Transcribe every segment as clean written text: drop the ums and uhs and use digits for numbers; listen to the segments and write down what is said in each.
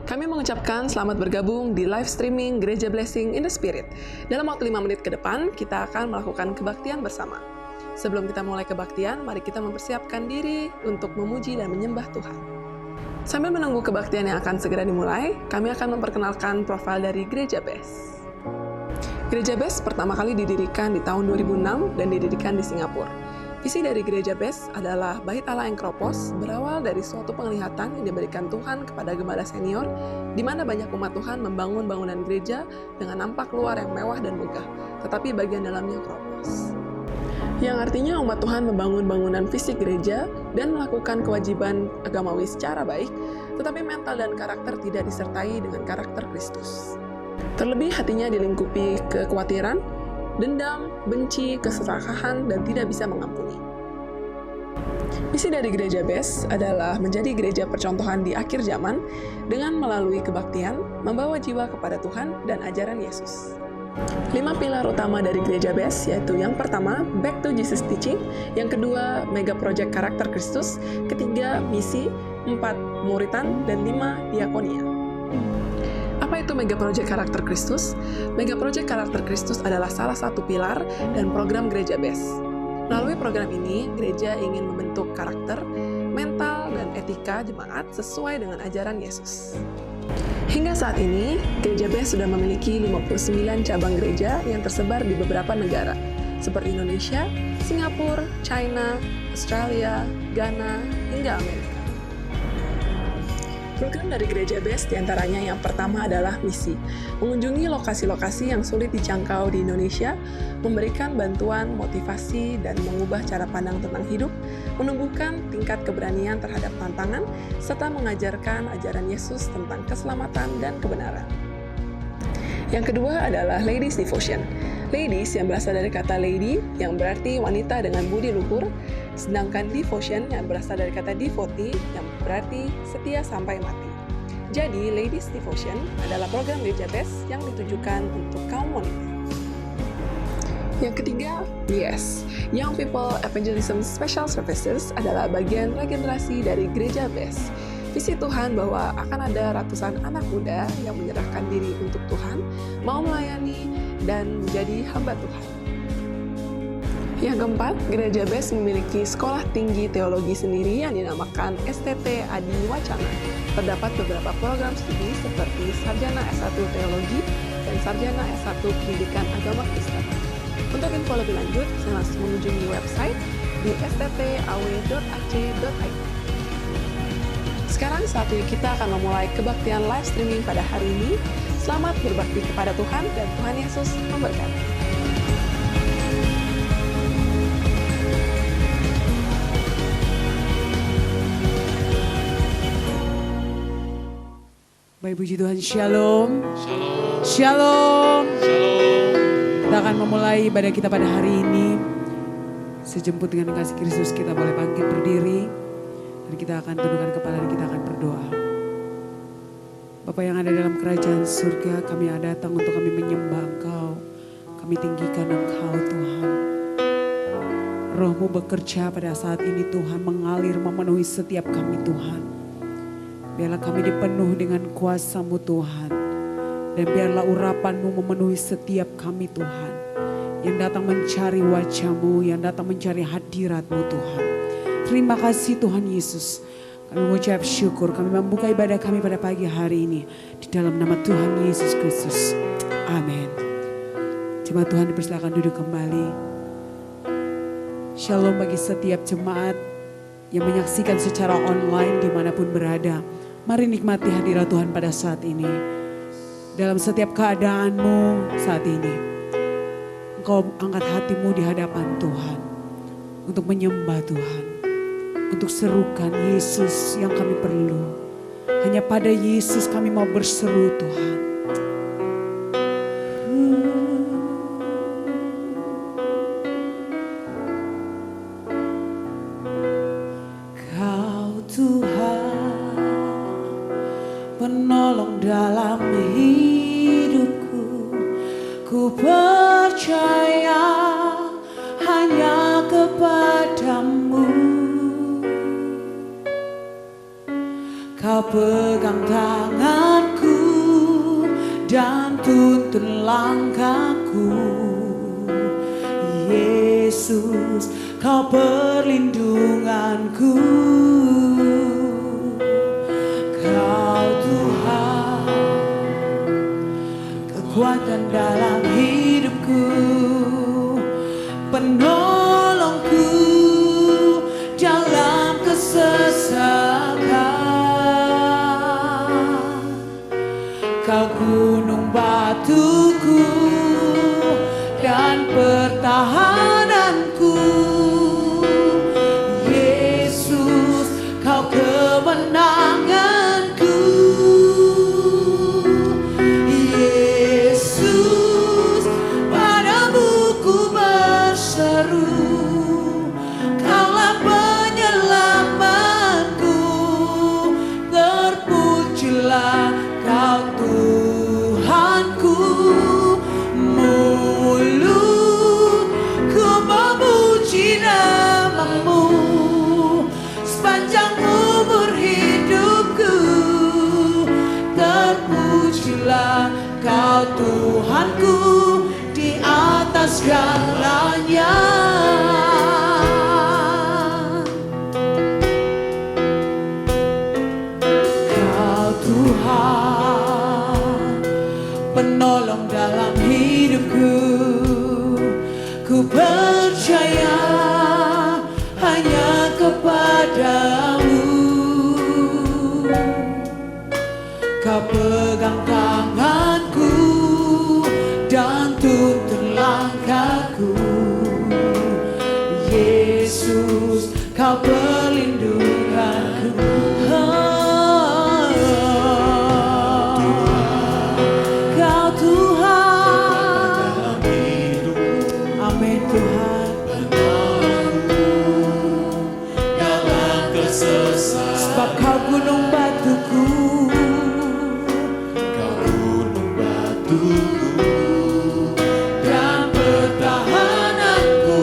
Kami mengucapkan selamat bergabung di live streaming Gereja Blessing in the Spirit. Dalam waktu 5 menit ke depan, kita akan melakukan kebaktian bersama. Sebelum kita mulai kebaktian, mari kita mempersiapkan diri untuk memuji dan menyembah Tuhan. Sambil menunggu kebaktian yang akan segera dimulai, kami akan memperkenalkan profil dari Gereja BES. Gereja BES pertama kali didirikan di tahun 2006 dan didirikan di Singapura. Visi dari Gereja BES adalah Bait Allah Engkropos berawal dari suatu penglihatan yang diberikan Tuhan kepada gembala senior, di mana banyak umat Tuhan membangun bangunan gereja dengan nampak luar yang mewah dan megah, tetapi bagian dalamnya kropos. Yang artinya umat Tuhan membangun bangunan fisik gereja dan melakukan kewajiban agamawi secara baik, tetapi mental dan karakter tidak disertai dengan karakter Kristus. Terlebih hatinya dilingkupi kekhawatiran, dendam, benci, keserakahan, dan tidak bisa mengampuni. Misi dari Gereja BES adalah menjadi gereja percontohan di akhir zaman dengan melalui kebaktian, membawa jiwa kepada Tuhan dan ajaran Yesus. 5 pilar utama dari Gereja BES yaitu yang pertama, Back to Jesus Teaching, yang kedua, Mega Project Karakter Kristus, ketiga, Misi, 4, Muritan, dan 5, Diakonia. Apa itu Mega Project Karakter Kristus? Mega Project Karakter Kristus adalah salah satu pilar dan program Gereja BES. Melalui program ini, gereja ingin membentuk karakter, mental, dan etika jemaat sesuai dengan ajaran Yesus. Hingga saat ini, Gereja BES sudah memiliki 59 cabang gereja yang tersebar di beberapa negara, seperti Indonesia, Singapura, China, Australia, Ghana, hingga Amerika. Program dari Gereja BES diantaranya yang pertama adalah misi, mengunjungi lokasi-lokasi yang sulit dijangkau di Indonesia, memberikan bantuan, motivasi, dan mengubah cara pandang tentang hidup, menumbuhkan tingkat keberanian terhadap tantangan, serta mengajarkan ajaran Yesus tentang keselamatan dan kebenaran. Yang kedua adalah Ladies Devotion. Ladies yang berasal dari kata lady, yang berarti wanita dengan budi luhur, sedangkan devotion yang berasal dari kata devotee, yang berarti setia sampai mati. Jadi, Ladies Devotion adalah program Gereja BES yang ditujukan untuk kaum wanita. Yang ketiga, YES, Young People Evangelism Special Services adalah bagian regenerasi dari Gereja BES. Visi Tuhan bahwa akan ada ratusan anak muda yang menyerahkan diri untuk Tuhan, mau melayani, dan menjadi hamba Tuhan. Yang keempat, Gereja BES memiliki sekolah tinggi teologi sendiri yang dinamakan STT Adi Wacana. Terdapat beberapa program studi seperti Sarjana S1 Teologi dan Sarjana S1 Pendidikan Agama Kristen. Untuk info lebih lanjut, saya langsung mengunjungi website di sttaw.ac.id. Sekarang saatnya kita akan memulai kebaktian live streaming pada hari ini. Selamat berbakti kepada Tuhan dan Tuhan Yesus memberkati. Baik, puji Tuhan, Shalom. Shalom. Shalom. Shalom. Kita akan memulai ibadah kita pada hari ini. Sejemput dengan kasih Kristus kita boleh bangkit berdiri. Dan kita akan tundukkan kepala dan kita akan berdoa. Bapa yang ada dalam kerajaan surga, kami datang untuk kami menyembah Engkau. Kami tinggikan Engkau Tuhan. Roh-Mu bekerja pada saat ini Tuhan, mengalir memenuhi setiap kami Tuhan. Biarlah kami dipenuh dengan kuasa-Mu Tuhan. Dan biarlah urapan-Mu memenuhi setiap kami Tuhan. Yang datang mencari wajah-Mu, yang datang mencari hadirat-Mu Tuhan. Terima kasih Tuhan Yesus. Kami mengucap syukur, kami membuka ibadah kami pada pagi hari ini. Di dalam nama Tuhan Yesus Kristus. Amin. Jemaat Tuhan dipersilakan duduk kembali. Shalom bagi setiap jemaat yang menyaksikan secara online dimanapun berada. Mari nikmati hadirat Tuhan pada saat ini. Dalam setiap keadaanmu saat ini, engkau angkat hatimu di hadapan Tuhan. Untuk menyembah Tuhan. Untuk serukan Yesus yang kami perlu. Hanya pada Yesus kami mau berseru Tuhan. Kau Tuhan, penolong dalam hidupku. Ku percaya hanya kepadamu. Kau pegang tangan dan tuntun langkahku. Yesus, Kau perlindunganku. Kau Tuhan, kekuatan dalam hidupku, penolongku dalam kesesakan. Kau gunung batuku dan pertahananku. Yesus, Kau kemenanganku. Yesus, padamu ku berseru, Kaulah penyelamatku. Terpujilah Kau Tuhanku. Mulutku memuji nama-Mu sepanjang umur hidupku. Terpujilah Kau Tuhanku di atas segalanya. Kau Tuhan, penolong dalam hidupku. Ku percaya hanya kepada-Mu. Kau pegang tanganku dan tuntun langkahku. Yesus, Kau perlindunganku. Kau Tuhan, amin Tuhan. Sebab Kau gunung batuku, dan pertahananku.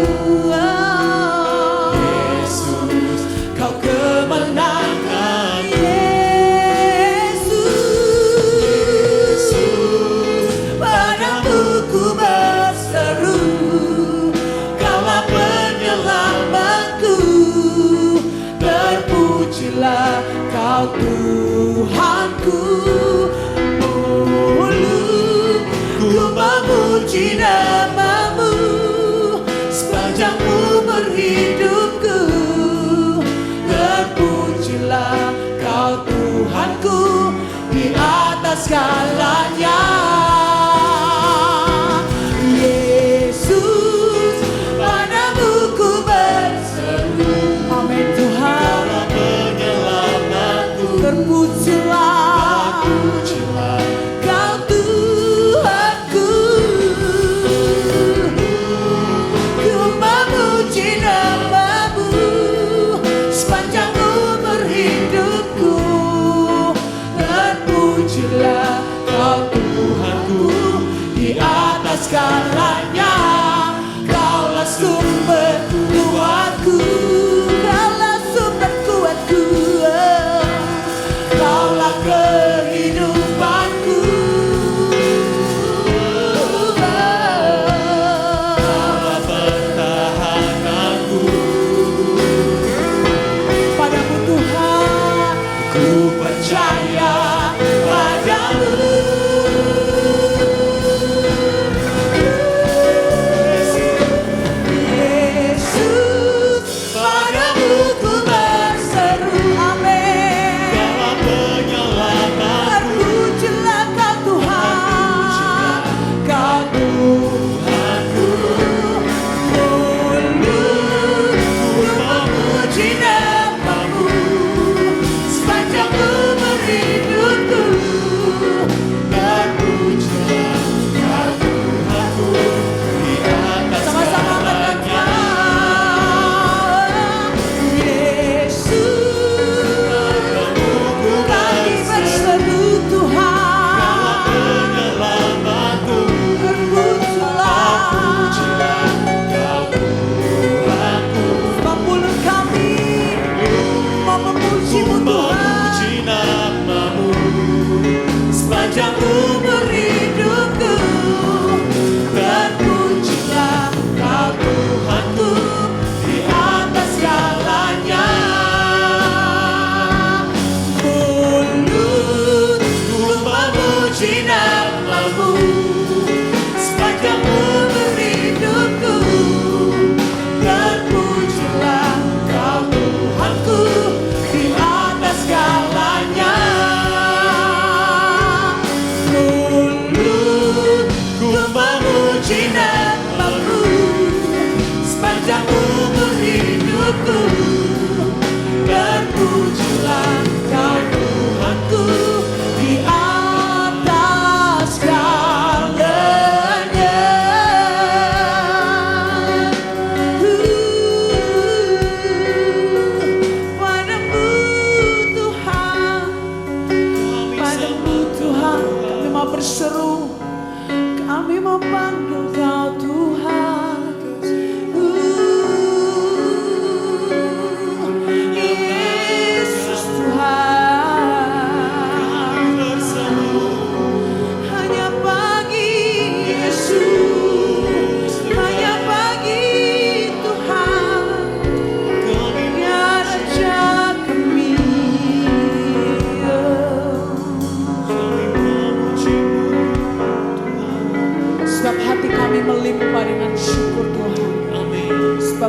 Yesus, Kau kemenangan. Yesus, padamu ku berseru, Kaulah penyelamatku. Terpujilah Kau Tuhanku. Mulutku memuji nama-Mu sepanjang umur hidupku. Terpujilah Kau Tuhanku di atas segalanya. Yesus, padamu ku berseru, amin Tuhan. Terpujilah Kau Tuhanku. Ku memuji nama-Mu sepanjang umur hidupku. Terpujilah Kau Tuhanku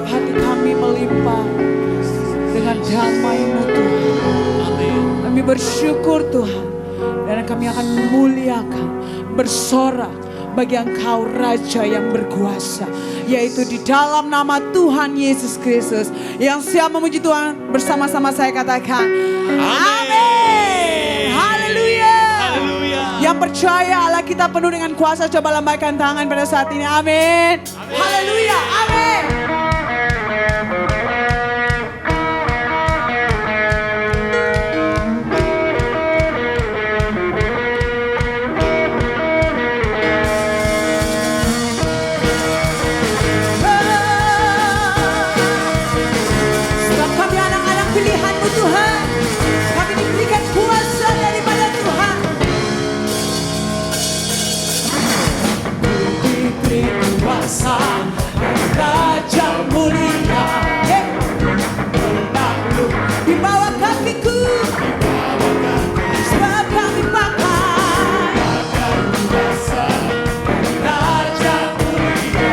Sebab hati kami melimpah dengan damai-Mu Tuhan. Kami bersyukur Tuhan. Dan kami akan memuliakan, bersorak bagi Engkau Raja yang berkuasa. Yaitu di dalam nama Tuhan Yesus Kristus. Yang siap memuji Tuhan, bersama-sama saya katakan amin. Haleluya. Yang percaya Allah kita penuh dengan kuasa, coba lambaikan tangan pada saat ini. Amin. Haleluya. Amin. Tuhan, kami diberikan kuasa daripada Tuhan. Diberi kuasa Raja mulia, menakluk di bawah kakiku, sebab kami pakai kuasa Raja mulia.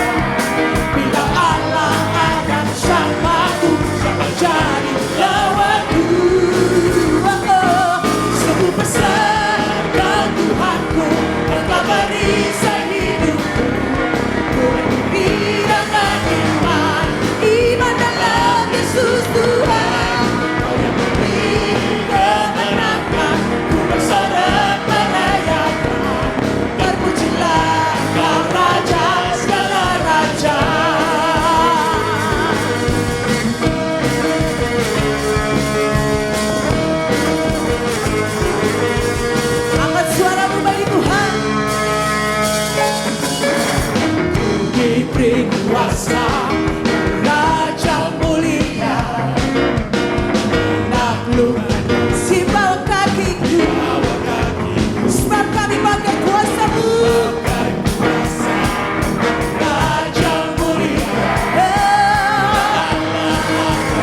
Bila Allah akan bersamaku, siapa jadi lawanku? Sungguh besar kau Tuhanku, Engkau perisai hidupku. Ku berdiri dengan iman, iman dalam Yesus Tuhan. Kau yang beri kemenangan, ku bersorak merayakan. Terpujilah Kau Raja segala raja. Angkat suaramu bagi Tuhan. Ku diberi kuasa Raja mulia, menakluk si bawah kakiku, sebab kami pakai kuasa-Mu. Raja mulia,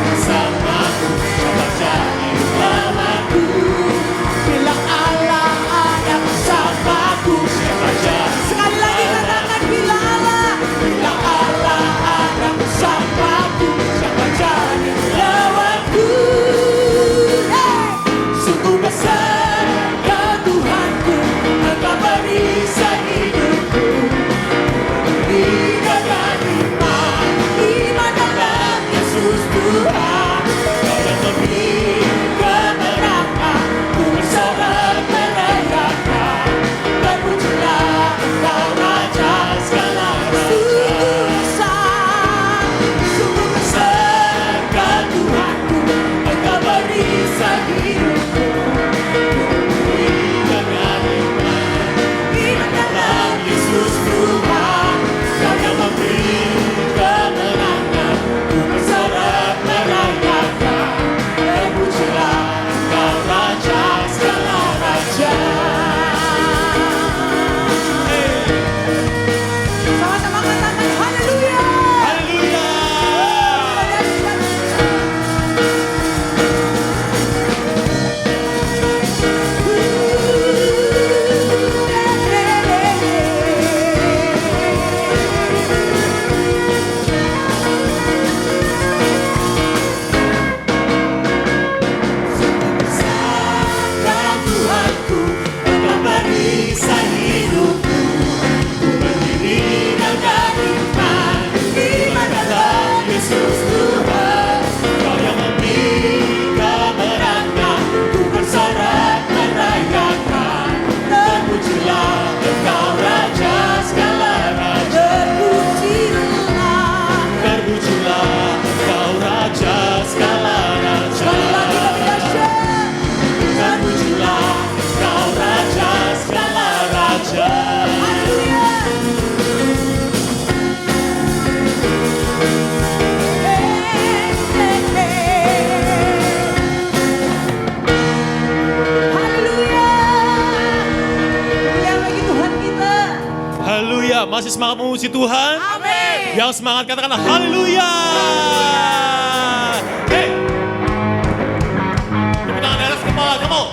bersamaku, coba jadi lawanku. Bila Allah ada bersamaku, siapa jadi? Sekali lagi katakan, bila Allah ada bersamaku, siapa jadi lawanku? Sungguh besar Kau Tuhanku, Engkau perisai hidupku. Berdiri dengan iman, iman dalam Yesus Tuhan. Kau yang memberi kemenangan, ku bersorak merayakan. Terpujilah Engkau Raja segala raja. Sungguh besar Kau Tuhanku, Engkau perisai hidupku. Berdiri dengan iman, iman dalam Yesus Tuhan. Kau yang memberi kemenangan, ku bersorak merayakan. Terpujilah Engkau Raja segala raja. Sama-sama katakan haleluya. Kau Tuhanku, Engkau perisai hidupku. Ku berdiri dengan iman, iman dalam Yesus Tuhan. Kau yang memberi kemenangan, ku bersorak merayakan. Terpujilah Engkau Raja segala raja. Terpujilah Engkau Raja segala raja. Terpujilah Engkau Raja segala raja. Haleluya, masih semangat memuji Tuhan? Amin. Yang semangat katakanlah haleluya. Hey, tepuk tangan di atas kepala, come on.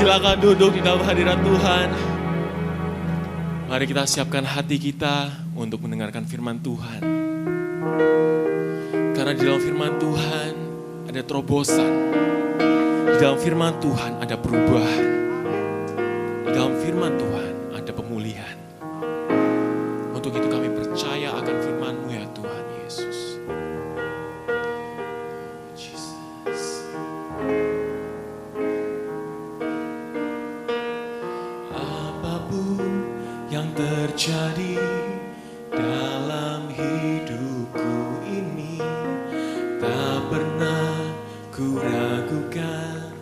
Silakan duduk di dalam hadirat Tuhan. Mari kita siapkan hati kita untuk mendengarkan firman Tuhan. Karena di dalam firman Tuhan ada terobosan. Di dalam firman Tuhan ada perubahan. Di dalam firman Tuhan ada pemulihan. Untuk itu kami percaya akan firman-Mu ya Tuhan Yesus. Jesus. Apapun yang terjadi dalam hidupku ini, tak pernah ku ragukan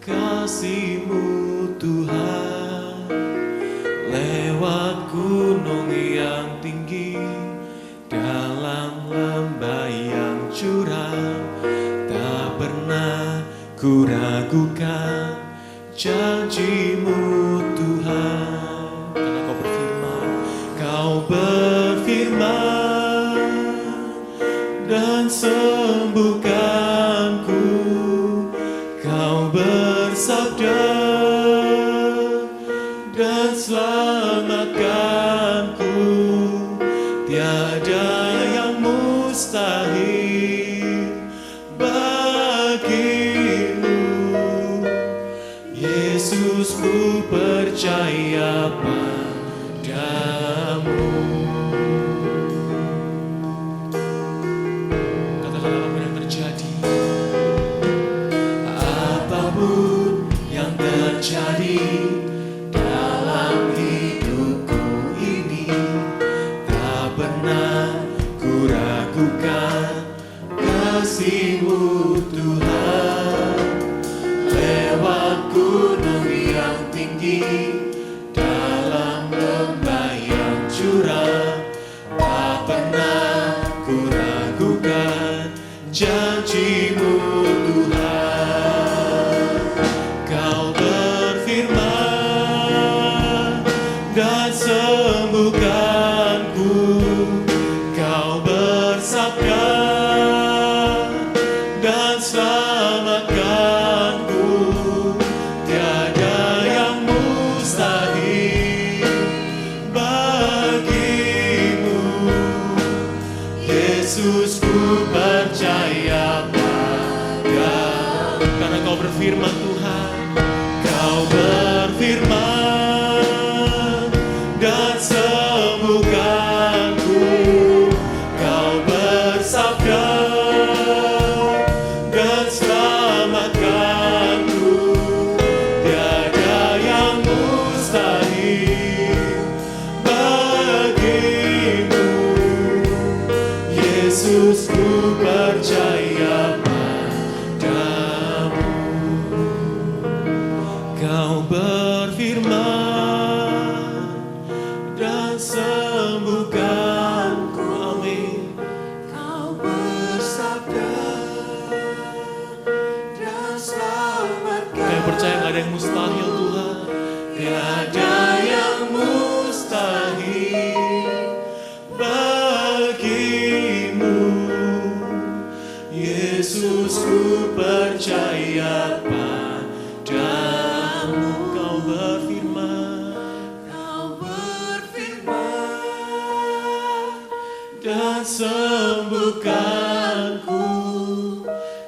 kasih-Mu Tuhan. Lewat gunung yang tinggi, dalam lembah yang curam, tak pernah ku ragukan janji-Mu Tuhan. Karena Kau berfirman dan sembuhkanku. Kau bersabda dan selamatkanku. Tiada yang mustahil bagimu. Yesus, ku percaya padamu. Katakan apapun yang terjadi. Apapun yang terjadi dalam hidupku ini, tak pernah ku ragukan kasih-Mu Tuhan. Lewat gunung yang tinggi, dalam lembah yang curam, tak pernah ku ragukan janji-Mu Tuhan. Kau berfirman dan sembuhkanku. Kau bersabda dan selamatkanku. Tiada yang mustahil bagimu. Yesus, ku percaya padamu. Karena Kau berfirman Tuhan. Kau berfirman dan sembuhkanku. Kau bersabda dan selamatkanku. Tiada yang mustahil bagimu. Yesus, ku percaya padamu. Kau berfirman dan sembuhkanku. Amin. Kau bersabda dan selamatkan. Kami percaya gak ada yang mustahil Tuhan. Tiada yang mustahil bagimu. Yesus, ku percaya padamu. Kau berfirman dan sembuhkanku.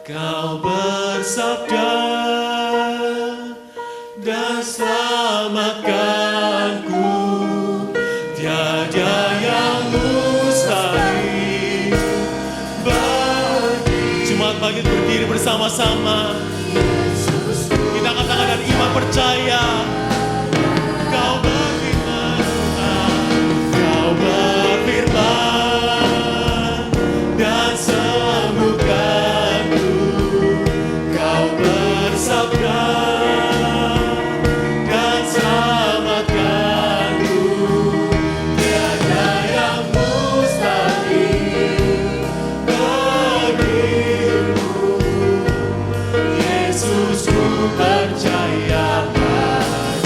Kau bersabda dan selamatkanku. Tiada yang mustahil bagi. Jumat pagi berdiri bersama-sama. Kita katakan dan iman percaya. Kau berfirman, Kau berfirman dan sembuhkanku. Kau bersabda dan selamatkanku. Tiada yang mustahil bagimu. Yesus, ku percaya padamu.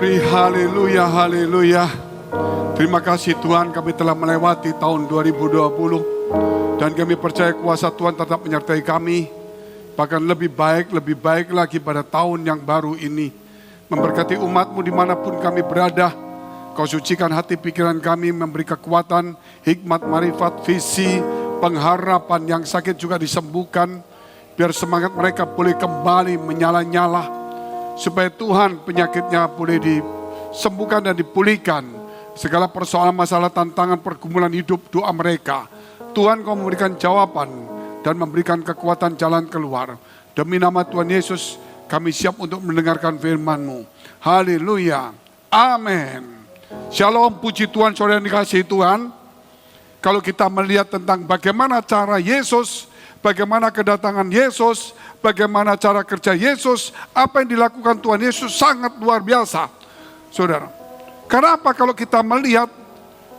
Glory, haleluya, haleluya. Terima kasih Tuhan, kami telah melewati tahun 2020. Dan kami percaya kuasa Tuhan tetap menyertai kami. Bahkan lebih baik lagi pada tahun yang baru ini. Memberkati umat-Mu dimanapun kami berada. Kau sucikan hati pikiran kami, memberi kekuatan, hikmat, marifat, visi, pengharapan. Yang sakit juga disembuhkan. Biar semangat mereka boleh kembali menyala-nyala. Supaya Tuhan penyakitnya boleh disembuhkan dan dipulihkan. Segala persoalan, masalah, tantangan, pergumulan hidup, doa mereka. Tuhan kau memberikan jawaban dan memberikan kekuatan jalan keluar. Demi nama Tuhan Yesus kami siap untuk mendengarkan firman-Mu. Haleluya. Amin. Shalom, puji Tuhan, saudara yang dikasihi Tuhan. Kalau kita melihat tentang bagaimana cara Yesus, bagaimana kedatangan Yesus, bagaimana cara kerja Yesus, apa yang dilakukan Tuhan Yesus sangat luar biasa. Saudara, kenapa kalau kita melihat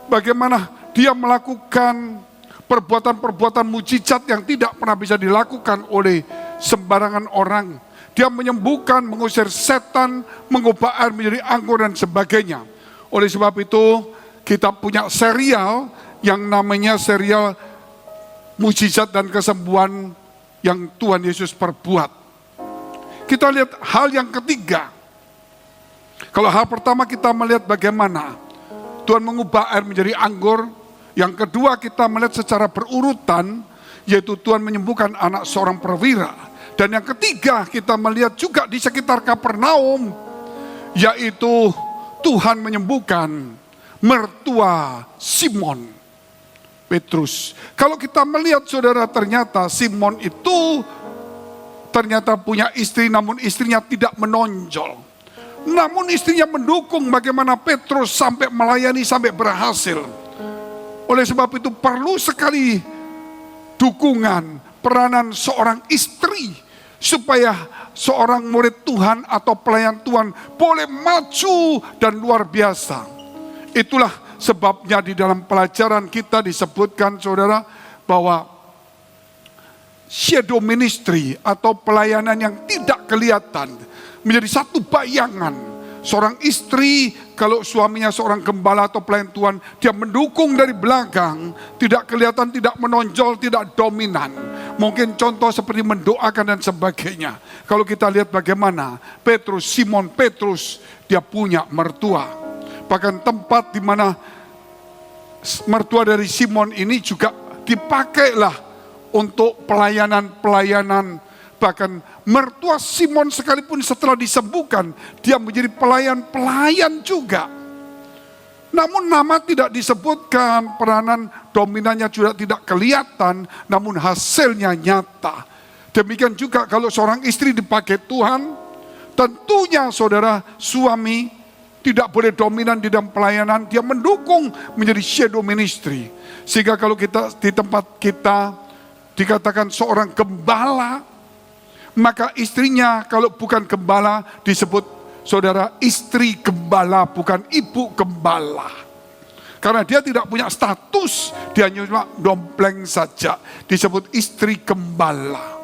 bagaimana dia melakukan perbuatan-perbuatan mujizat yang tidak pernah bisa dilakukan oleh sembarangan orang. Dia menyembuhkan, mengusir setan, mengubah air menjadi anggur dan sebagainya. Oleh sebab itu kita punya serial yang namanya serial mujizat dan kesembuhan yang Tuhan Yesus perbuat. Kita lihat hal yang ketiga. Kalau hal pertama kita melihat bagaimana Tuhan mengubah air menjadi anggur. Yang kedua kita melihat secara berurutan, yaitu Tuhan menyembuhkan anak seorang perwira. Dan yang ketiga kita melihat juga di sekitar Kapernaum, yaitu Tuhan menyembuhkan mertua Simon Petrus. Kalau kita melihat saudara, ternyata Simon itu ternyata punya istri, namun istrinya tidak menonjol. Namun istrinya mendukung bagaimana Petrus sampai melayani, sampai berhasil. Oleh sebab itu perlu sekali dukungan, peranan seorang istri supaya seorang murid Tuhan atau pelayan Tuhan boleh maju dan luar biasa. Itulah sebabnya di dalam pelajaran kita disebutkan saudara bahwa shadow ministry atau pelayanan yang tidak kelihatan menjadi satu bayangan. Seorang istri kalau suaminya seorang gembala atau pelayan Tuhan, dia mendukung dari belakang, tidak kelihatan, tidak menonjol, tidak dominan. Mungkin contoh seperti mendoakan dan sebagainya. Kalau kita lihat bagaimana Petrus, Simon Petrus, dia punya mertua. Bahkan tempat di mana mertua dari Simon ini juga dipakailah untuk pelayanan-pelayanan. Bahkan mertua Simon sekalipun setelah disembuhkan, dia menjadi pelayan-pelayan juga. Namun nama tidak disebutkan, peranan dominannya juga tidak kelihatan, namun hasilnya nyata. Demikian juga kalau seorang istri dipakai Tuhan, tentunya saudara suami tidak boleh dominan di dalam pelayanan, dia mendukung menjadi shadow ministry. Sehingga kalau kita di tempat kita dikatakan seorang gembala, maka istrinya kalau bukan gembala disebut saudara istri gembala, bukan ibu gembala. Karena dia tidak punya status, dia cuma dompleng saja, disebut istri gembala.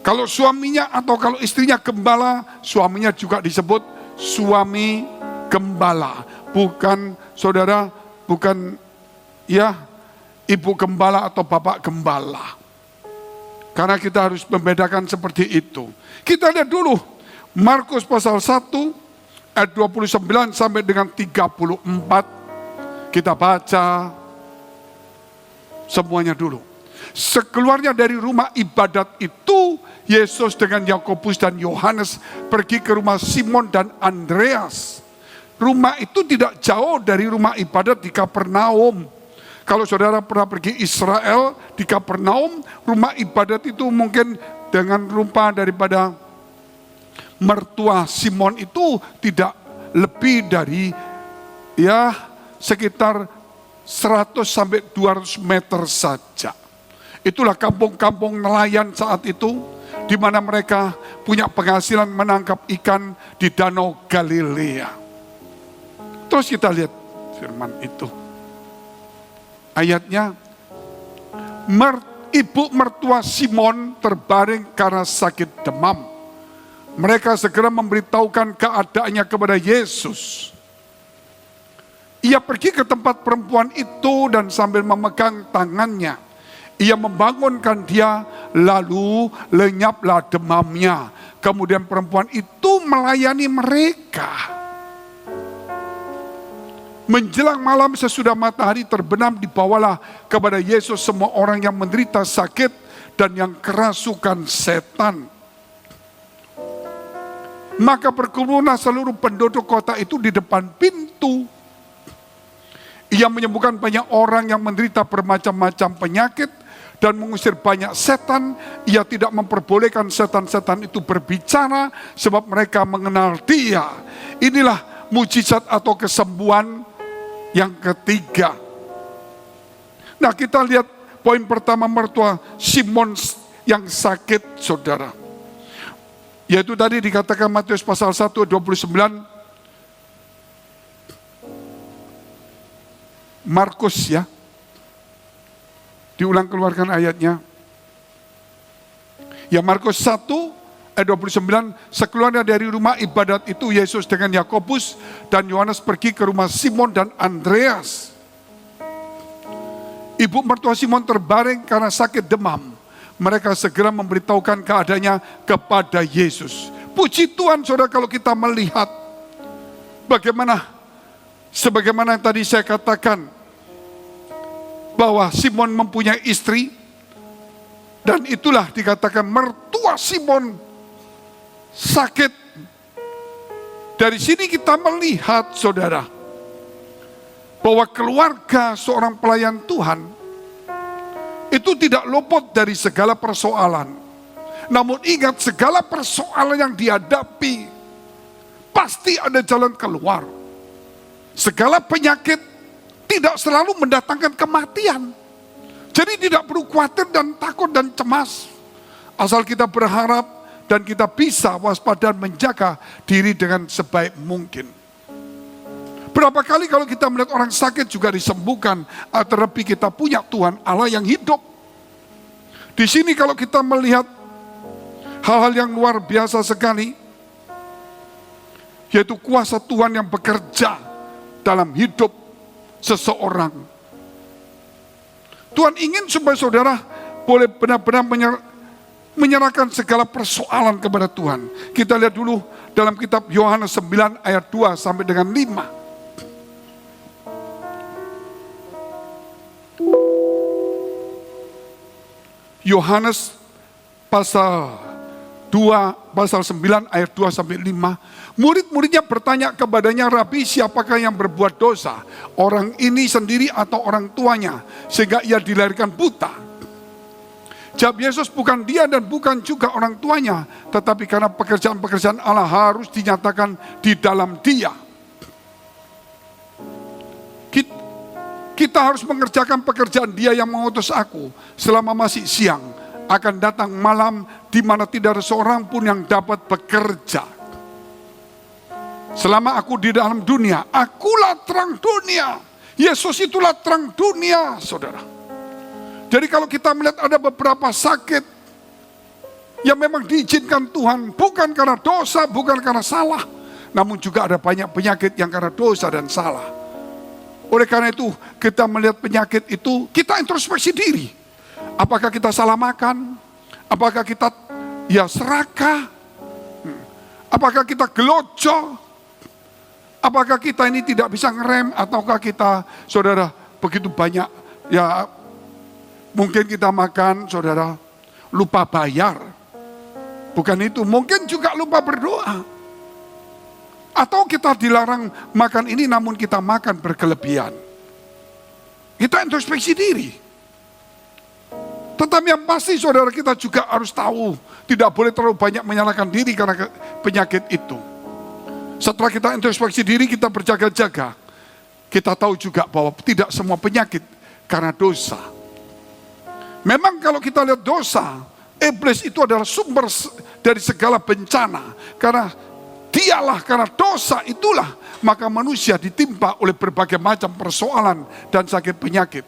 Kalau suaminya atau kalau istrinya gembala, suaminya juga disebut suami gembala. Bukan saudara, bukan ya ibu gembala atau bapak gembala. Karena kita harus membedakan seperti itu. Kita lihat dulu Markus pasal 1 ayat 29 sampai dengan 34. Kita baca semuanya dulu. Sekeluarnya dari rumah ibadat itu, Yesus dengan Yakobus dan Yohanes pergi ke rumah Simon dan Andreas. Rumah itu tidak jauh dari rumah ibadat di Kapernaum. Kalau saudara pernah pergi Israel, di Kapernaum, rumah ibadat itu mungkin dengan rupa daripada mertua Simon itu tidak lebih dari ya sekitar 100 sampai 200 meter saja. Itulah kampung-kampung nelayan saat itu, di mana mereka punya penghasilan menangkap ikan di Danau Galilea. Terus kita lihat firman itu. Ayatnya, ibu mertua Simon terbaring karena sakit demam. Mereka segera memberitahukan keadaannya kepada Yesus. Ia pergi ke tempat perempuan itu dan sambil memegang tangannya, ia membangunkan dia, lalu lenyaplah demamnya. Kemudian perempuan itu melayani mereka. Menjelang malam sesudah matahari terbenam, dibawalah kepada Yesus semua orang yang menderita sakit dan yang kerasukan setan. Maka berkerumunlah seluruh penduduk kota itu di depan pintu. Ia menyembuhkan banyak orang yang menderita bermacam-macam penyakit dan mengusir banyak setan. Ia tidak memperbolehkan setan-setan itu berbicara sebab mereka mengenal dia. Inilah mujizat atau kesembuhan yang ketiga. Nah, kita lihat poin pertama, mertua Simon yang sakit, saudara. Yaitu tadi dikatakan Matius pasal 1 29. Markus ya. Diulang keluarkan ayatnya. Ya, Markus 1 ayat 29, sekeluarnya dari rumah ibadat itu Yesus dengan Yakobus dan Yohanes pergi ke rumah Simon dan Andreas. Ibu mertua Simon terbaring karena sakit demam. Mereka segera memberitahukan keadaannya kepada Yesus. Puji Tuhan, saudara, kalau kita melihat sebagaimana yang tadi saya katakan, bahwa Simon mempunyai istri, dan itulah dikatakan mertua Simon sakit. Dari sini kita melihat, saudara, bahwa keluarga seorang pelayan Tuhan itu tidak luput dari segala persoalan. Namun ingat, segala persoalan yang dihadapi pasti ada jalan keluar. Segala penyakit tidak selalu mendatangkan kematian. Jadi tidak perlu khawatir dan takut dan cemas. Asal kita berharap dan kita bisa waspada dan menjaga diri dengan sebaik mungkin. Berapa kali kalau kita melihat orang sakit juga disembuhkan, terlebih kita punya Tuhan Allah yang hidup. Di sini kalau kita melihat hal-hal yang luar biasa sekali, yaitu kuasa Tuhan yang bekerja dalam hidup seseorang. Tuhan ingin supaya saudara boleh benar-benar menyerahkan segala persoalan kepada Tuhan. Kita lihat dulu dalam kitab Yohanes 9 ayat 2 sampai dengan 5. Yohanes pasal 9 ayat 2 sampai 5. Murid-muridnya bertanya kepadanya, Rabi, siapakah yang berbuat dosa? Orang ini sendiri atau orang tuanya sehingga ia dilahirkan buta? Jawab Yesus, bukan dia dan bukan juga orang tuanya, tetapi karena pekerjaan-pekerjaan Allah harus dinyatakan di dalam dia. Kita harus mengerjakan pekerjaan dia yang mengutus aku selama masih siang. Akan datang malam di mana tidak ada seorang pun yang dapat bekerja. Selama aku di dalam dunia, akulah terang dunia. Yesus itulah terang dunia, saudara. Jadi kalau kita melihat ada beberapa sakit yang memang diizinkan Tuhan, bukan karena dosa, bukan karena salah, namun juga ada banyak penyakit yang karena dosa dan salah. Oleh karena itu, kita melihat penyakit itu, kita introspeksi diri. Apakah kita salah makan? Apakah kita serakah? Apakah kita gelojo? Apakah kita ini tidak bisa ngerem? Ataukah kita, saudara, begitu banyak, mungkin kita makan, saudara, lupa bayar. Bukan itu, mungkin juga lupa berdoa. Atau kita dilarang makan ini namun kita makan berkelebihan. Kita introspeksi diri. Tetapi yang pasti saudara, kita juga harus tahu, tidak boleh terlalu banyak menyalahkan diri karena penyakit itu. Setelah kita introspeksi diri, kita berjaga-jaga. Kita tahu juga bahwa tidak semua penyakit karena dosa. Memang kalau kita lihat dosa, iblis itu adalah sumber dari segala bencana. Karena dosa itulah maka manusia ditimpa oleh berbagai macam persoalan dan sakit penyakit.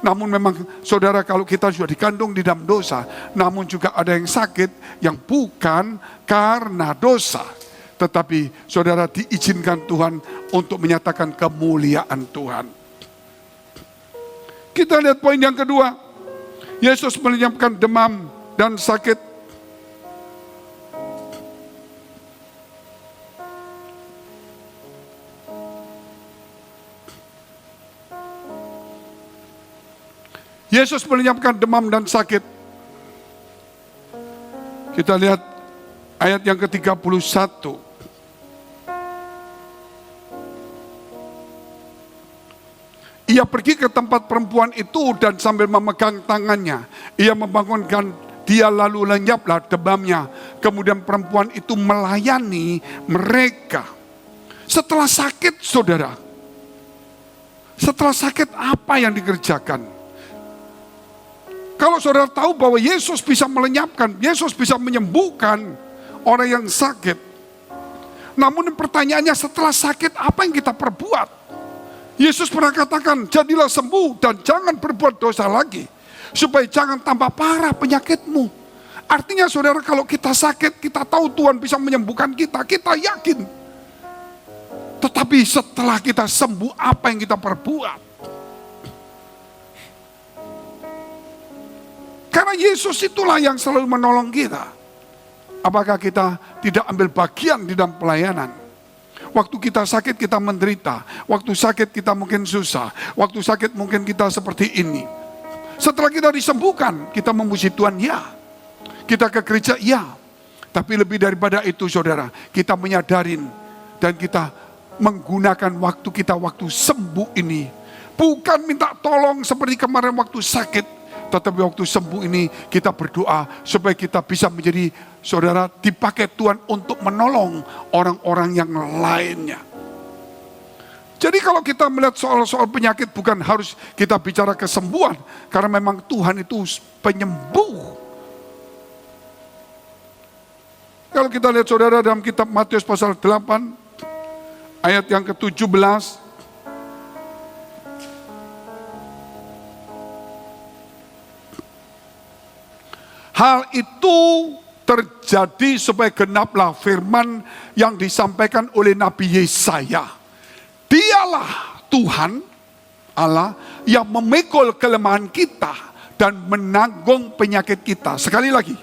Namun memang saudara, kalau kita sudah dikandung di dalam dosa, namun juga ada yang sakit yang bukan karena dosa. Tetapi saudara diizinkan Tuhan untuk menyatakan kemuliaan Tuhan. Kita lihat poin yang kedua. Yesus melenyapkan demam dan sakit. Yesus melenyapkan demam dan sakit. Kita lihat ayat yang ke-31. Ia pergi ke tempat perempuan itu dan sambil memegang tangannya, ia membangunkan dia, lalu lenyaplah demamnya. Kemudian perempuan itu melayani mereka. Setelah sakit, saudara, setelah sakit apa yang dikerjakan? Kalau saudara tahu bahwa Yesus bisa melenyapkan, Yesus bisa menyembuhkan orang yang sakit. Namun pertanyaannya, setelah sakit apa yang kita perbuat? Yesus pernah katakan, jadilah sembuh dan jangan berbuat dosa lagi, supaya jangan tambah parah penyakitmu. Artinya saudara, kalau kita sakit, kita tahu Tuhan bisa menyembuhkan kita, kita yakin. Tetapi setelah kita sembuh, apa yang kita perbuat? Karena Yesus itulah yang selalu menolong kita. Apakah kita tidak ambil bagian di dalam pelayanan? Waktu kita sakit kita menderita. Waktu sakit kita mungkin susah. Waktu sakit mungkin kita seperti ini. Setelah kita disembuhkan, kita memuji Tuhan, ya. Kita ke gereja, ya. Tapi lebih daripada itu saudara, kita menyadarin dan kita menggunakan waktu kita waktu sembuh ini. Bukan minta tolong seperti kemarin waktu sakit. Tetapi waktu sembuh ini kita berdoa supaya kita bisa menjadi saudara dipakai Tuhan untuk menolong orang-orang yang lainnya. Jadi kalau kita melihat soal-soal penyakit bukan harus kita bicara kesembuhan. Karena memang Tuhan itu penyembuh. Kalau kita lihat saudara dalam kitab Matius pasal 8 ayat yang ke-17. Hal itu terjadi supaya genaplah firman yang disampaikan oleh Nabi Yesaya. Dialah Tuhan Allah yang memikul kelemahan kita dan menanggung penyakit kita. Sekali lagi,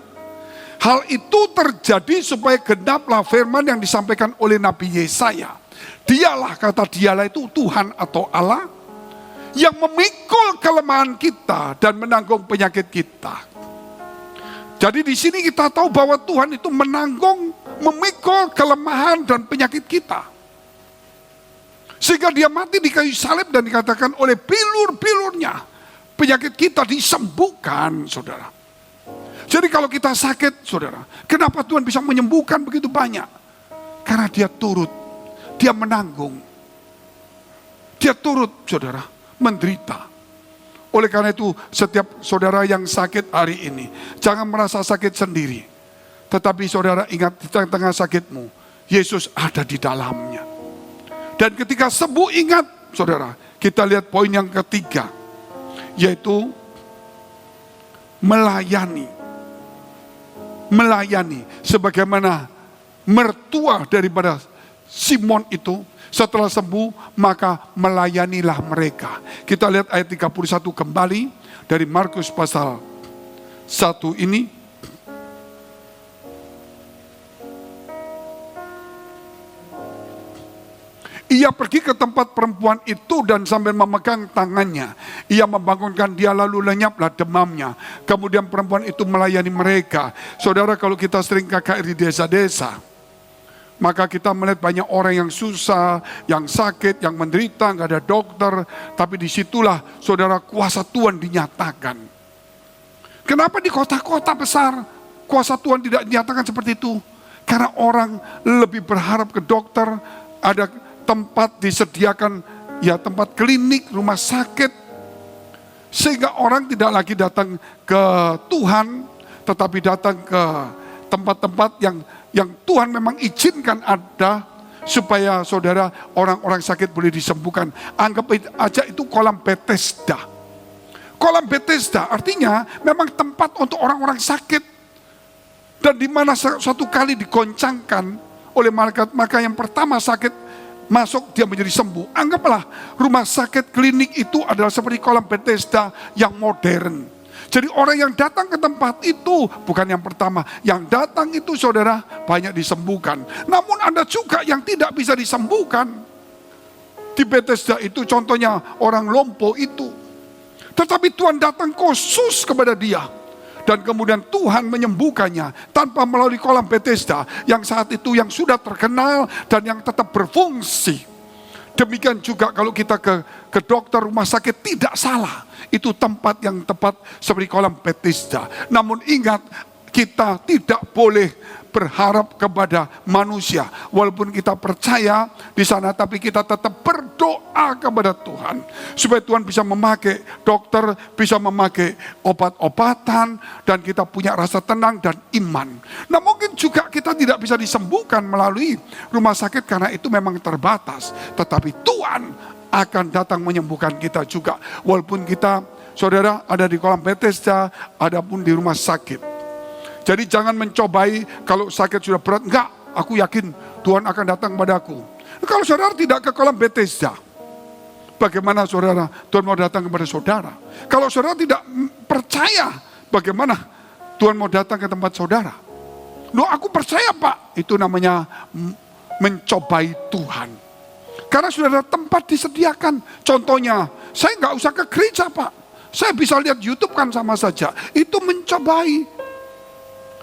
hal itu terjadi supaya genaplah firman yang disampaikan oleh Nabi Yesaya. Dialah, kata dialah itu Tuhan atau Allah yang memikul kelemahan kita dan menanggung penyakit kita. Jadi di sini kita tahu bahwa Tuhan itu menanggung, memikul kelemahan dan penyakit kita. Sehingga dia mati di kayu salib dan dikatakan oleh bilur-bilurnya penyakit kita disembuhkan, saudara. Jadi kalau kita sakit, saudara, kenapa Tuhan bisa menyembuhkan begitu banyak? Karena dia turut, dia menanggung. Dia turut, saudara, menderita. Oleh karena itu, setiap saudara yang sakit hari ini, jangan merasa sakit sendiri. Tetapi saudara ingat, di tengah-tengah sakitmu, Yesus ada di dalamnya. Dan ketika sembuh, ingat saudara, kita lihat poin yang ketiga, yaitu melayani. Melayani, sebagaimana mertua daripada Simon itu, setelah sembuh, maka melayanilah mereka. Kita lihat ayat 31 kembali dari Markus pasal 1 ini. Ia pergi ke tempat perempuan itu dan sambil memegang tangannya, ia membangunkan dia, lalu lenyaplah demamnya. Kemudian perempuan itu melayani mereka. Saudara, kalau kita sering KKR di desa-desa, maka kita melihat banyak orang yang susah, yang sakit, yang menderita, nggak ada dokter. Tapi disitulah saudara kuasa Tuhan dinyatakan. Kenapa di kota-kota besar kuasa Tuhan tidak dinyatakan seperti itu? Karena orang lebih berharap ke dokter, ada tempat disediakan, ya tempat klinik, rumah sakit. Sehingga orang tidak lagi datang ke Tuhan, tetapi datang ke tempat-tempat yang Tuhan memang izinkan ada, supaya saudara orang-orang sakit boleh disembuhkan. Anggap aja itu kolam Bethesda. Kolam Bethesda artinya memang tempat untuk orang-orang sakit. Dan di mana suatu kali digoncangkan oleh malaikat, maka yang pertama sakit masuk, dia menjadi sembuh. Anggaplah rumah sakit klinik itu adalah seperti kolam Bethesda yang modern. Jadi orang yang datang ke tempat itu bukan yang pertama. Yang datang itu saudara banyak disembuhkan. Namun ada juga yang tidak bisa disembuhkan. Di Bethesda itu contohnya orang lumpuh itu. Tetapi Tuhan datang khusus kepada dia. Dan kemudian Tuhan menyembuhkannya tanpa melalui kolam Bethesda yang saat itu yang sudah terkenal dan yang tetap berfungsi. Demikian juga kalau kita ke dokter, rumah sakit, tidak salah. Itu tempat yang tepat seperti kolam Bethesda. Namun ingat, kita tidak boleh berharap kepada manusia. Walaupun kita percaya di sana, tapi kita tetap berdoa kepada Tuhan. Supaya Tuhan bisa memakai dokter, bisa memakai obat-obatan, dan kita punya rasa tenang dan iman. Nah mungkin juga kita tidak bisa disembuhkan melalui rumah sakit karena itu memang terbatas. Tetapi Tuhan akan datang menyembuhkan kita juga. Walaupun kita, saudara, ada di kolam Bethesda, ada pun di rumah sakit. Jadi jangan mencobai kalau sakit sudah berat. Enggak, aku yakin Tuhan akan datang padaku. Kalau saudara tidak ke kolam Bethesda, bagaimana saudara Tuhan mau datang kepada saudara? Kalau saudara tidak percaya, bagaimana Tuhan mau datang ke tempat saudara? Loh, aku percaya Pak. Itu namanya mencobai Tuhan. Karena sudah ada tempat disediakan. Contohnya, saya nggak usah ke gereja Pak. Saya bisa lihat YouTube kan sama saja. Itu mencobai.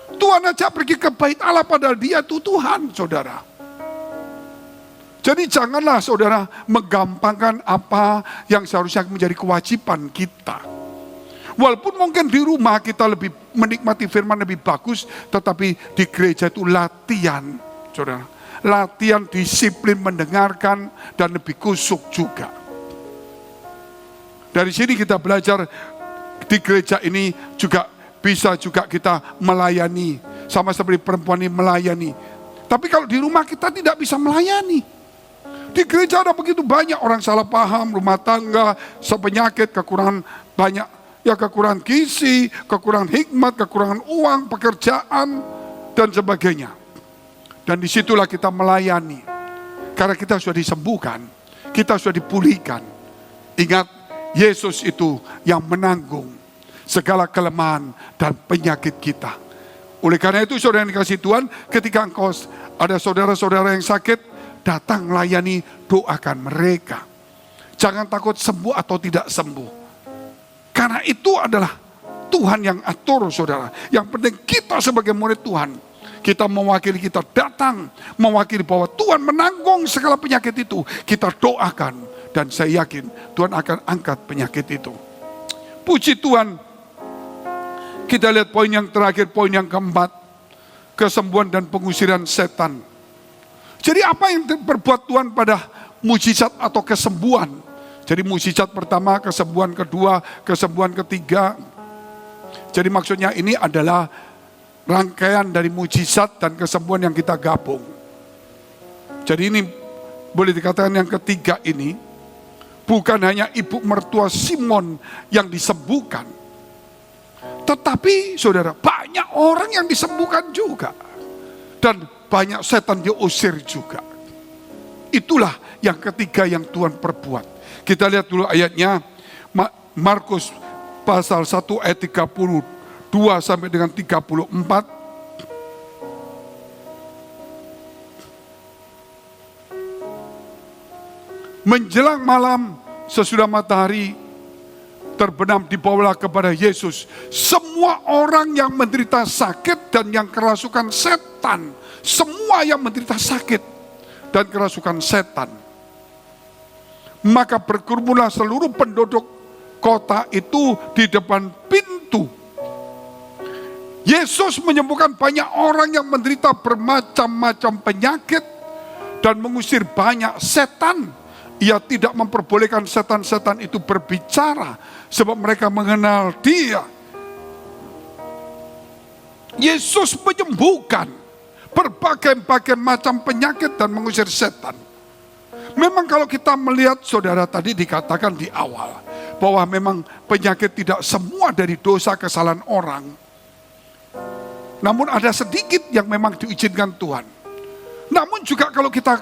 Tuhan aja pergi ke bait Allah padahal dia itu Tuhan, saudara. Jadi janganlah saudara menggampangkan apa yang seharusnya menjadi kewajiban kita. Walaupun mungkin di rumah kita lebih menikmati firman lebih bagus, tetapi di gereja itu latihan, saudara. Latihan disiplin mendengarkan dan lebih kusuk juga. Dari sini kita belajar di gereja ini juga bisa juga kita melayani. Sama seperti perempuan ini melayani. Tapi kalau di rumah kita tidak bisa melayani. Di gereja ada begitu banyak orang salah paham, rumah tangga, sepenyakit, kekurangan banyak. Ya kekurangan gizi, kekurangan hikmat, kekurangan uang, pekerjaan, dan sebagainya. Dan disitulah kita melayani. Karena kita sudah disembuhkan. Kita sudah dipulihkan. Ingat, Yesus itu yang menanggung segala kelemahan dan penyakit kita. Oleh karena itu saudara yang dikasihi Tuhan, ketika engkau ada saudara-saudara yang sakit, datang layani, doakan mereka. Jangan takut sembuh atau tidak sembuh. Karena itu adalah Tuhan yang atur saudara. Yang penting kita sebagai murid Tuhan, kita mewakili, kita datang mewakili bahwa Tuhan menanggung segala penyakit itu. Kita doakan dan saya yakin Tuhan akan angkat penyakit itu. Puji Tuhan. Kita lihat poin yang terakhir, poin yang keempat. Kesembuhan dan pengusiran setan. Jadi apa yang berbuat Tuhan pada mujizat atau kesembuhan? Jadi mujizat pertama, kesembuhan kedua, kesembuhan ketiga. Jadi maksudnya ini adalah rangkaian dari mujizat dan kesembuhan yang kita gabung. Jadi ini boleh dikatakan yang ketiga ini. Bukan hanya ibu mertua Simon yang disembuhkan. Tetapi saudara, banyak orang yang disembuhkan juga. Dan banyak setan diusir juga. Itulah yang ketiga yang Tuhan perbuat. Kita lihat dulu ayatnya. Markus pasal 1 ayat 32 sampai dengan 34. Menjelang malam sesudah matahari terbenam, dibawalah kepada Yesus semua orang yang menderita sakit dan yang kerasukan setan. Semua yang menderita sakit dan kerasukan setan. Maka berkerumunlah seluruh penduduk kota itu di depan pintu. Yesus menyembuhkan banyak orang yang menderita bermacam-macam penyakit dan mengusir banyak setan. Ia tidak memperbolehkan setan-setan itu berbicara sebab mereka mengenal Dia. Yesus menyembuhkan berbagai-bagai macam penyakit dan mengusir setan. Memang kalau kita melihat saudara tadi dikatakan di awal bahwa memang penyakit tidak semua dari dosa kesalahan orang. Namun ada sedikit yang memang diizinkan Tuhan. Namun juga kalau kita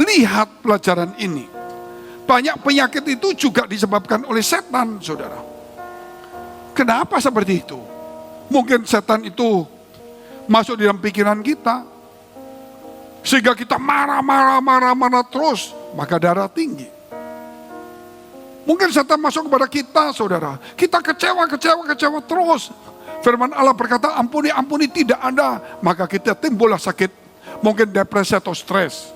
lihat pelajaran ini, banyak penyakit itu juga disebabkan oleh setan, saudara. Kenapa seperti itu? Mungkin setan itu masuk di dalam pikiran kita, sehingga kita marah terus, maka darah tinggi. Mungkin setan masuk kepada kita, saudara. Kita kecewa terus. Firman Allah berkata, ampuni tidak ada. Maka kita timbullah sakit. Mungkin depresi atau stres.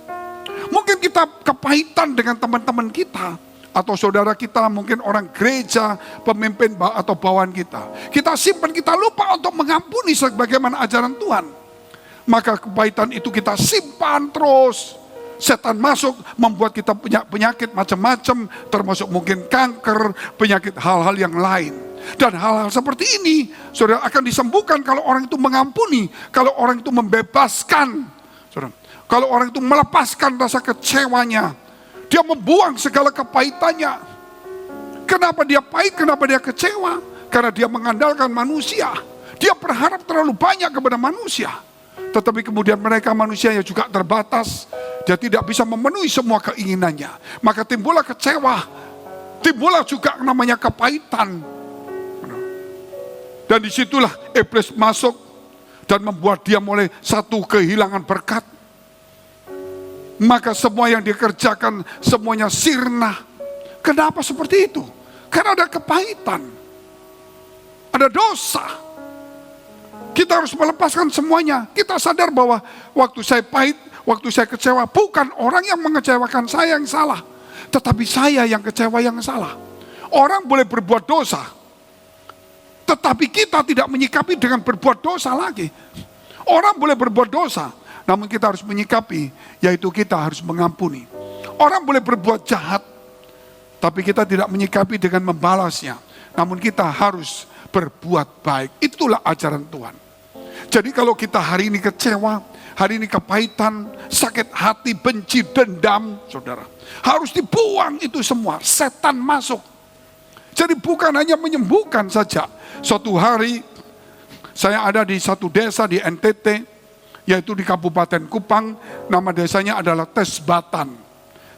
Mungkin kita kepahitan dengan teman-teman kita. Atau saudara kita, mungkin orang gereja, pemimpin atau bawahan kita. Kita simpan, kita lupa untuk mengampuni sebagaimana ajaran Tuhan. Maka kepahitan itu kita simpan terus. Setan masuk membuat kita punya penyakit macam-macam, termasuk mungkin kanker, penyakit hal-hal yang lain. Dan hal-hal seperti ini, saudara, akan disembuhkan kalau orang itu mengampuni, kalau orang itu membebaskan. Saudara, kalau orang itu melepaskan rasa kecewanya, dia membuang segala kepahitannya. Kenapa dia pahit, kenapa dia kecewa? Karena dia mengandalkan manusia. Dia berharap terlalu banyak kepada manusia. Tetapi kemudian mereka manusia yang juga terbatas. Dia tidak bisa memenuhi semua keinginannya. Maka timbullah kecewa. Timbullah juga namanya kepahitan. Dan disitulah iblis masuk dan membuat dia mulai satu kehilangan berkat. Maka semua yang dikerjakan semuanya sirna. Kenapa seperti itu? Karena ada kepahitan. Ada dosa. Kita harus melepaskan semuanya. Kita sadar bahwa waktu saya pahit, waktu saya kecewa, bukan orang yang mengecewakan saya yang salah. Tetapi saya yang kecewa yang salah. Orang boleh berbuat dosa. Tetapi kita tidak menyikapi dengan berbuat dosa lagi. Orang boleh berbuat dosa. Namun kita harus menyikapi, yaitu kita harus mengampuni. Orang boleh berbuat jahat. Tapi kita tidak menyikapi dengan membalasnya. Namun kita harus berbuat baik. Itulah ajaran Tuhan. Jadi kalau kita hari ini kecewa, hari ini kepahitan, sakit hati, benci, dendam, saudara, harus dibuang itu semua. Setan masuk. Jadi bukan hanya menyembuhkan saja. Suatu hari saya ada di satu desa di NTT, yaitu di Kabupaten Kupang. Nama desanya adalah Tesbatan.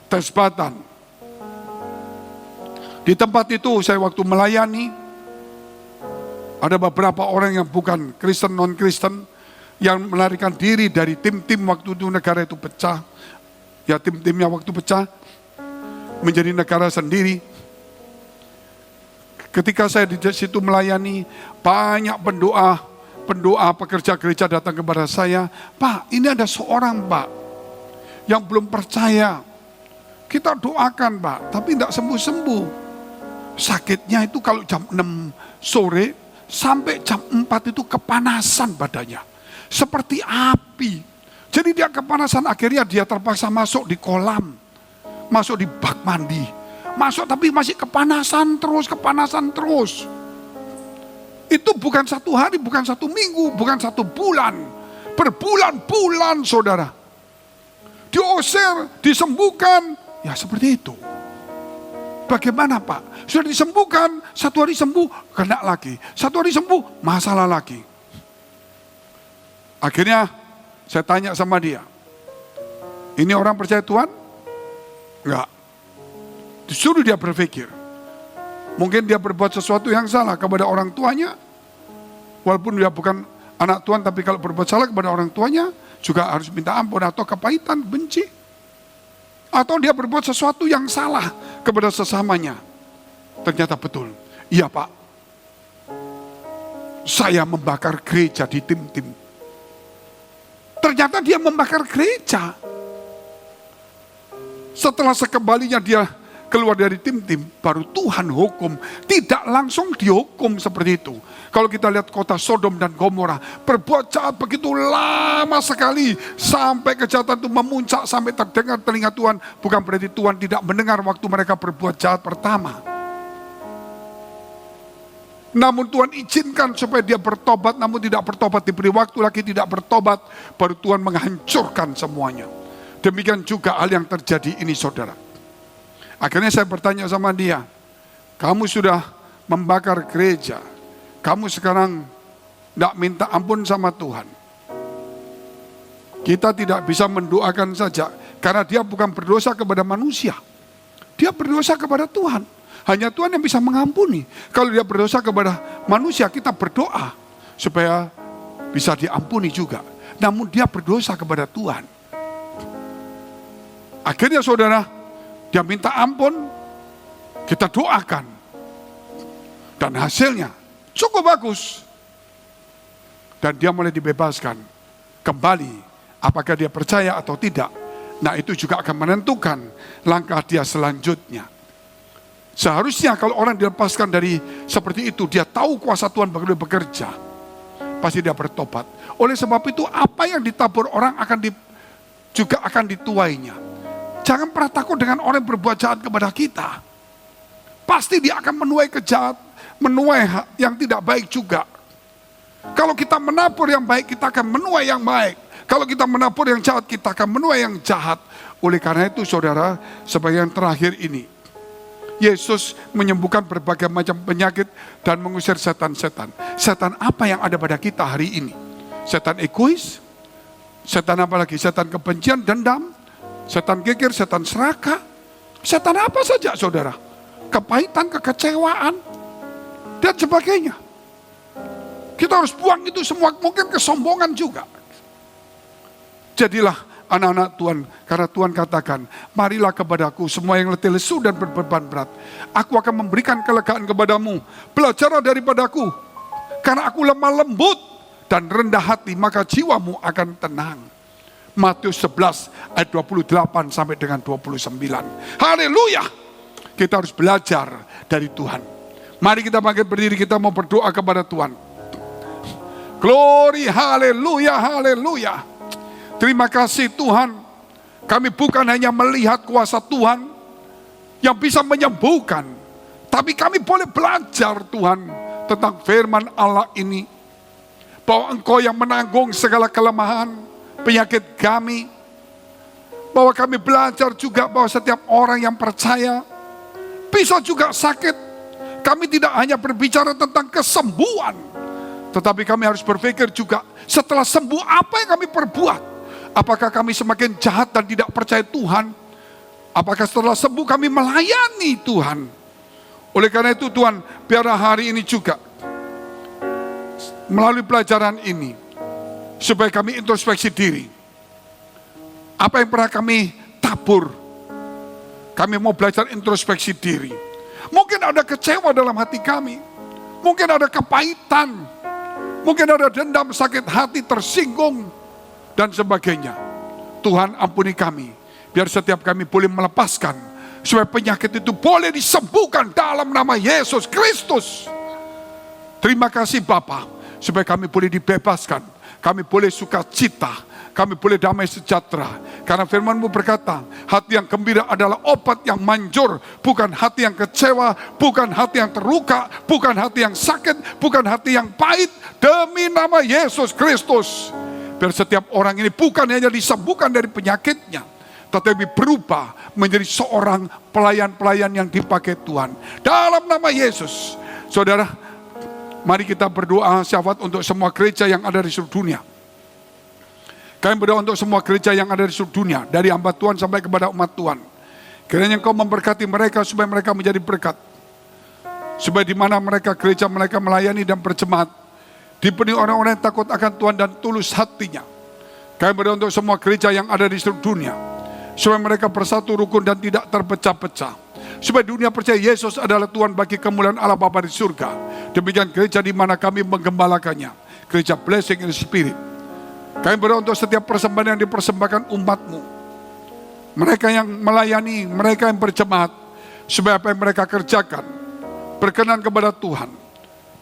Tesbatan. Di tempat itu saya waktu melayani, ada beberapa orang yang bukan Kristen, non-Kristen, yang melarikan diri dari tim-tim waktu itu negara itu pecah. Ya tim-timnya waktu pecah, menjadi negara sendiri. Ketika saya di situ melayani, banyak pendoa pekerja gereja datang kepada saya. Pak, ini ada seorang Pak, yang belum percaya. Kita doakan Pak, tapi tidak sembuh-sembuh. Sakitnya itu kalau jam 6 sore, sampai jam 4 itu kepanasan badannya. Seperti api. Jadi dia kepanasan, akhirnya dia terpaksa masuk di kolam. Masuk di bak mandi. Masuk tapi masih kepanasan terus. Itu bukan satu hari, bukan satu minggu, bukan satu bulan. Berbulan-bulan saudara. Diusir, disembuhkan. Ya seperti itu. Bagaimana Pak? Sudah disembuhkan, satu hari sembuh, kena lagi. Satu hari sembuh, masalah lagi. Akhirnya saya tanya sama dia, ini orang percaya Tuhan? Enggak. Disuruh dia berpikir. Mungkin dia berbuat sesuatu yang salah kepada orang tuanya. Walaupun dia bukan anak Tuhan, tapi kalau berbuat salah kepada orang tuanya, juga harus minta ampun atau kepahitan, benci. Atau dia berbuat sesuatu yang salah kepada sesamanya. Ternyata betul. Iya Pak. Saya membakar gereja di tim-tim. Ternyata dia membakar gereja. Setelah sekembalinya dia keluar dari tim-tim, baru Tuhan hukum. Tidak langsung dihukum seperti itu. Kalau kita lihat kota Sodom dan Gomora, berbuat jahat begitu lama sekali, sampai kejahatan itu memuncak, sampai terdengar telinga Tuhan. Bukan berarti Tuhan tidak mendengar waktu mereka berbuat jahat pertama. Namun Tuhan izinkan supaya dia bertobat, namun tidak bertobat, diberi waktu lagi tidak bertobat, baru Tuhan menghancurkan semuanya. Demikian juga hal yang terjadi ini saudara. Akhirnya saya bertanya sama dia, kamu sudah membakar gereja, kamu sekarang tidak minta ampun sama Tuhan. Kita tidak bisa mendoakan saja, karena dia bukan berdosa kepada manusia. Dia berdosa kepada Tuhan. Hanya Tuhan yang bisa mengampuni. Kalau dia berdosa kepada manusia, kita berdoa supaya bisa diampuni juga. Namun dia berdosa kepada Tuhan. Akhirnya saudara, dia minta ampun, kita doakan. Dan hasilnya cukup bagus. Dan dia mulai dibebaskan. Kembali, apakah dia percaya atau tidak. Nah itu juga akan menentukan langkah dia selanjutnya. Seharusnya kalau orang dilepaskan dari seperti itu, dia tahu kuasa Tuhan bagaimana bekerja. Pasti dia bertobat. Oleh sebab itu apa yang ditabur orang juga akan dituainya. Jangan pernah takut dengan orang yang berbuat jahat kepada kita. Pasti dia akan menuai menuai yang tidak baik juga. Kalau kita menabur yang baik, kita akan menuai yang baik. Kalau kita menabur yang jahat, kita akan menuai yang jahat. Oleh karena itu saudara, sebagai yang terakhir ini, Yesus menyembuhkan berbagai macam penyakit dan mengusir setan-setan. Setan apa yang ada pada kita hari ini? Setan egois? Setan apa lagi? Setan kebencian, dendam? Setan geger, setan serakah? Setan apa saja saudara? Kepahitan, kekecewaan, dan sebagainya. Kita harus buang itu semua, mungkin kesombongan juga. Jadilah anak-anak Tuhan, karena Tuhan katakan, marilah kepadaku semua yang letih lesu dan berbeban berat. Aku akan memberikan kelegaan kepadamu. Belajarlah daripadaku, karena aku lemah lembut dan rendah hati, maka jiwamu akan tenang. Matius 11 ayat 28 sampai dengan 29. Haleluya. Kita harus belajar dari Tuhan. Mari kita bangkit berdiri, kita mau berdoa kepada Tuhan. Glory, haleluya, haleluya. Terima kasih Tuhan. Kami bukan hanya melihat kuasa Tuhan yang bisa menyembuhkan, tapi kami boleh belajar Tuhan tentang firman Allah ini. Bahwa Engkau yang menanggung segala kelemahan, penyakit kami. Bahwa kami belajar juga bahwa setiap orang yang percaya bisa juga sakit. Kami tidak hanya berbicara tentang kesembuhan, tetapi kami harus berpikir juga setelah sembuh apa yang kami perbuat. Apakah kami semakin jahat dan tidak percaya Tuhan? Apakah setelah sembuh kami melayani Tuhan? Oleh karena itu Tuhan, biarlah hari ini juga melalui pelajaran ini, supaya kami introspeksi diri. Apa yang pernah kami tabur, kami mau belajar introspeksi diri. Mungkin ada kecewa dalam hati kami, mungkin ada kepahitan, mungkin ada dendam, sakit hati, tersinggung, dan sebagainya. Tuhan ampuni kami, biar setiap kami boleh melepaskan, supaya penyakit itu boleh disembuhkan dalam nama Yesus Kristus. Terima kasih Bapa, supaya kami boleh dibebaskan, kami boleh sukacita, kami boleh damai sejahtera. Karena firman-Mu berkata, hati yang gembira adalah obat yang manjur, bukan hati yang kecewa, bukan hati yang terluka, bukan hati yang sakit, bukan hati yang pahit. Demi nama Yesus Kristus, biar setiap orang ini bukan hanya disembuhkan dari penyakitnya, tetapi berubah menjadi seorang pelayan-pelayan yang dipakai Tuhan. Dalam nama Yesus. Saudara, mari kita berdoa syafaat untuk semua gereja yang ada di seluruh dunia. Kami berdoa untuk semua gereja yang ada di seluruh dunia, dari hamba Tuhan sampai kepada umat Tuhan. Kiranya Engkau memberkati mereka supaya mereka menjadi berkat. Supaya di mana mereka gereja mereka melayani dan berjemaat, dipenuhi orang-orang yang takut akan Tuhan dan tulus hatinya. Kami berdoa untuk semua gereja yang ada di seluruh dunia, supaya mereka bersatu rukun dan tidak terpecah-pecah. Supaya dunia percaya Yesus adalah Tuhan bagi kemuliaan Allah Bapa di surga. Demikian gereja di mana kami menggembalakannya, gereja Blessing in the Spirit. Kami berdoa untuk setiap persembahan yang dipersembahkan umat-Mu, mereka yang melayani, mereka yang berjemaat, supaya apa yang mereka kerjakan berkenan kepada Tuhan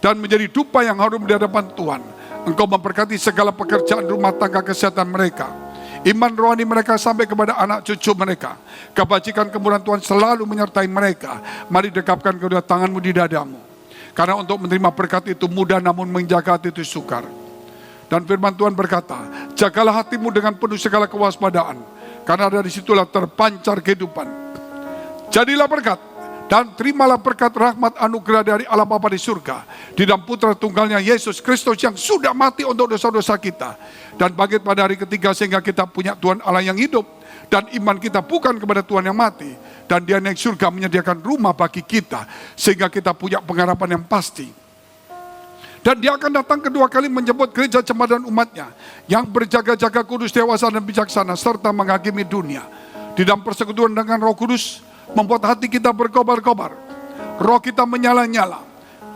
dan menjadi dupa yang harum di hadapan Tuhan. Engkau memberkati segala pekerjaan rumah tangga, kesehatan mereka, iman rohani mereka sampai kepada anak cucu mereka. Kebajikan kemurahan Tuhan selalu menyertai mereka. Mari dekapkan kedua tangan-Mu di dadamu, karena untuk menerima berkat itu mudah, namun menjaga hati itu sukar. Dan firman Tuhan berkata, jagalah hatimu dengan penuh segala kewaspadaan, karena dari situlah terpancar kehidupan. Jadilah berkat dan terimalah berkat rahmat anugerah dari Allah Bapa di surga di dalam Putra Tunggalnya Yesus Kristus yang sudah mati untuk dosa-dosa kita dan bangkit pada hari ketiga sehingga kita punya Tuhan Allah yang hidup dan iman kita bukan kepada Tuhan yang mati dan Dia naik surga menyediakan rumah bagi kita sehingga kita punya pengharapan yang pasti. Dan Dia akan datang kedua kali menjemput gereja jemaat dan umatnya yang berjaga-jaga kudus, dewasa dan bijaksana serta menghakimi dunia. Di dalam persekutuan dengan Roh Kudus membuat hati kita berkobar-kobar, roh kita menyala-nyala,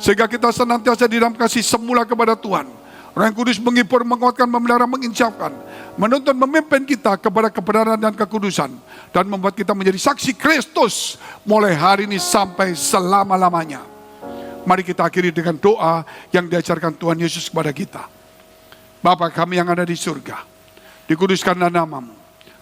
sehingga kita senantiasa di dalam kasih semula kepada Tuhan. Roh yang kudus menghibur, menguatkan, memelihara, menginsafkan, menuntun, memimpin kita kepada kebenaran dan kekudusan, dan membuat kita menjadi saksi Kristus mulai hari ini sampai selama-lamanya. Mari kita akhiri dengan doa yang diajarkan Tuhan Yesus kepada kita. Bapa kami yang ada di surga, dikuduskanlah namamu,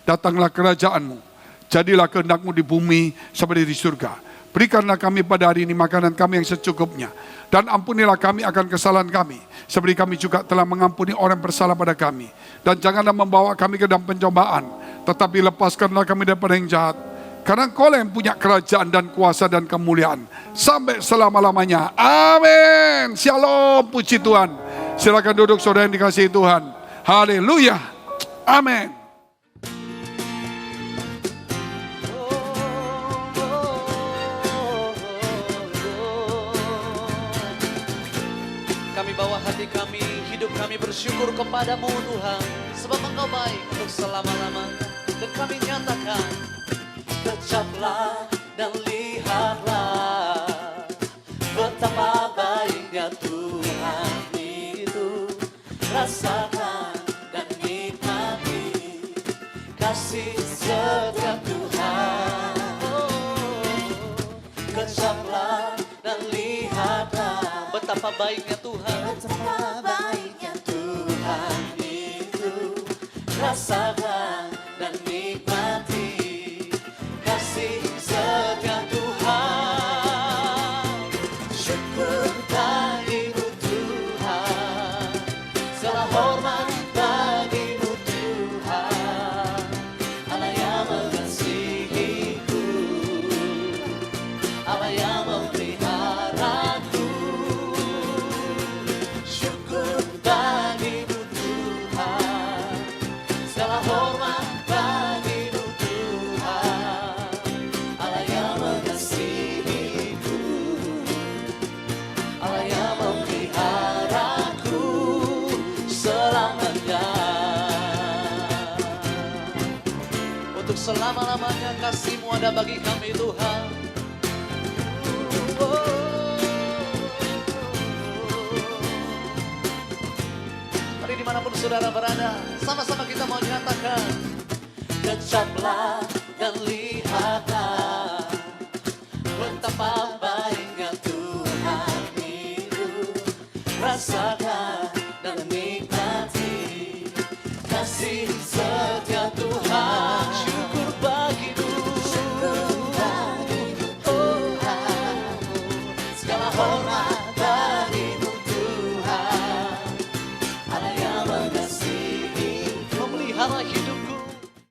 datanglah kerajaanmu, jadilah kehendak-Mu di bumi seperti di surga. Berikanlah kami pada hari ini makanan kami yang secukupnya. Dan ampunilah kami akan kesalahan kami, seperti kami juga telah mengampuni orang yang bersalah pada kami. Dan janganlah membawa kami ke dalam pencobaan, tetapi lepaskanlah kami daripada yang jahat. Karena Engkau yang punya kerajaan dan kuasa dan kemuliaan sampai selama-lamanya. Amin. Shalom, puji Tuhan. Silakan duduk saudara yang dikasihi Tuhan. Haleluya. Amin. Kami bawa hati kami, hidup kami bersyukur kepadamu Tuhan, sebab Engkau baik untuk selama-lamanya. Dan kami nyatakan, kecaplah dan lihatlah betapa baiknya Tuhan itu. Rasakan dan nikmati kasih setia Tuhan. Kecaplah dan lihatlah betapa baiknya Tuhan. Betapa baiknya Tuhan itu. Rasakan dan nikmati kasih setia Tuhan. Syukur bagimu Tuhan, segala hormat bagimu Tuhan, Allah yang mengasihiku, Allah yang memeliharaku. Syukur bagimu Tuhan, segala hormat bagimu Tuhan, Allah yang mengasihiku, Allah yang memeliharaku selamanya. Untuk selama-lamanya kasih-Mu ada bagi kami Tuhan. Mari dimanapun saudara berada, sama-sama kita mau nyatakan, kecaplah dan lihatlah betapa baiknya Tuhan itu. Rasakan